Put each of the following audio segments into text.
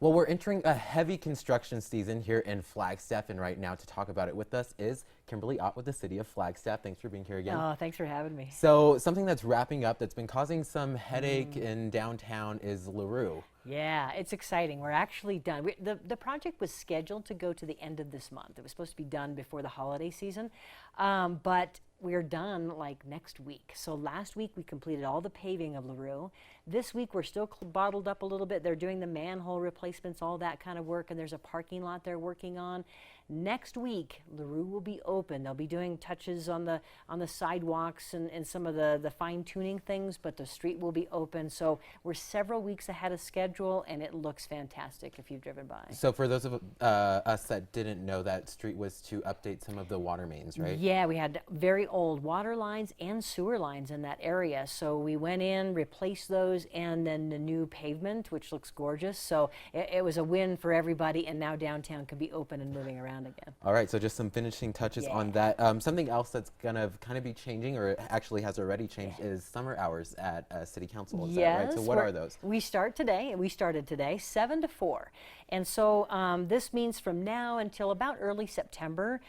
Well, we're entering a heavy construction season here in Flagstaff, and right now to talk about it with us is Kimberly Ott with the City of Flagstaff. Thanks for being here again. Oh, thanks for having me. So something that's wrapping up that's been causing some headache in downtown is Leroux. Yeah, it's exciting. We're actually done. The project was scheduled to go to the end of this month. It was supposed to be done before the holiday season, but we're done like next week. So last week we completed all the paving of Leroux. This week we're still bottled up a little bit. They're doing the manhole replacements, all that kind of work, and there's a parking lot they're working on. Next week, Leroux will be open. They'll be doing touches on the sidewalks and some of the fine-tuning things, but the street will be open. So we're several weeks ahead of schedule, and it looks fantastic if you've driven by. So for those of us that didn't know, that street was to update some of the water mains, right? Yeah, we had very old water lines and sewer lines in that area. So we went in, replaced those, and then the new pavement, which looks gorgeous. So it was a win for everybody, and now downtown can be open and moving around again. All right, so just some finishing touches on that. Something else that's gonna kind of be changing, or it actually has already changed, is summer hours at City Council. Is that right? So what are those? We started today, 7 to 4. And so this means from now until about early September,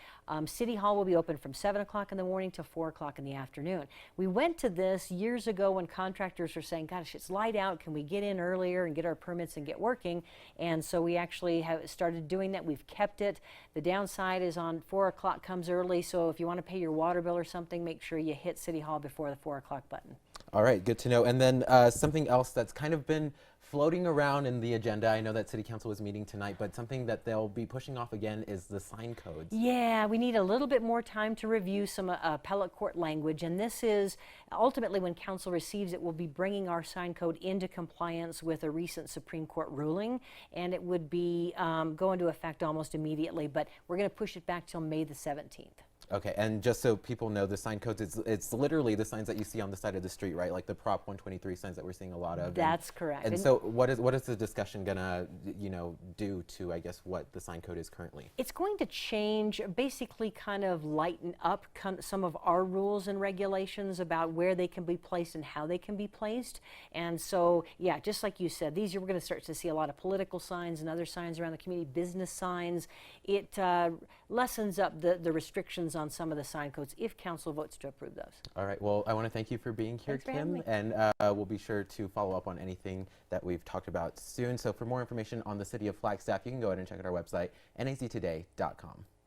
City Hall will be open from 7 o'clock in the morning to 4 o'clock in the afternoon. We went to this years ago when contractors were saying, gosh, it's light out. Can we get in earlier and get our permits and get working? And so we actually have started doing that. We've kept it. The downside is on 4 o'clock comes early. So if you want to pay your water bill or something, make sure you hit City Hall before the 4 o'clock button. All right, good to know. And then something else that's kind of been floating around in the agenda. I know that City Council is meeting tonight, but something that they'll be pushing off again is the sign codes. Yeah, we need a little bit more time to review some appellate court language, and this is ultimately when Council receives it, we'll be bringing our sign code into compliance with a recent Supreme Court ruling, and it would be go into effect almost immediately, but we're going to push it back till May the 17th. Okay, and just so people know, the sign codes, it's literally the signs that you see on the side of the street, right? Like the Prop 123 signs that we're seeing a lot of. That's correct. And so what is the discussion gonna, do to, I guess, what the sign code is currently? It's going to change, basically kind of lighten up some of our rules and regulations about where they can be placed and how they can be placed. And so, yeah, just like you said, we're going to start to see a lot of political signs and other signs around the community, business signs. It lessens up the restrictions on some of the sign codes if Council votes to approve those. All right, well, I want to thank you for being here, Kim, and we'll be sure to follow up on anything that we've talked about soon. So for more information on the City of Flagstaff, you can go ahead and check out our website, naztoday.com.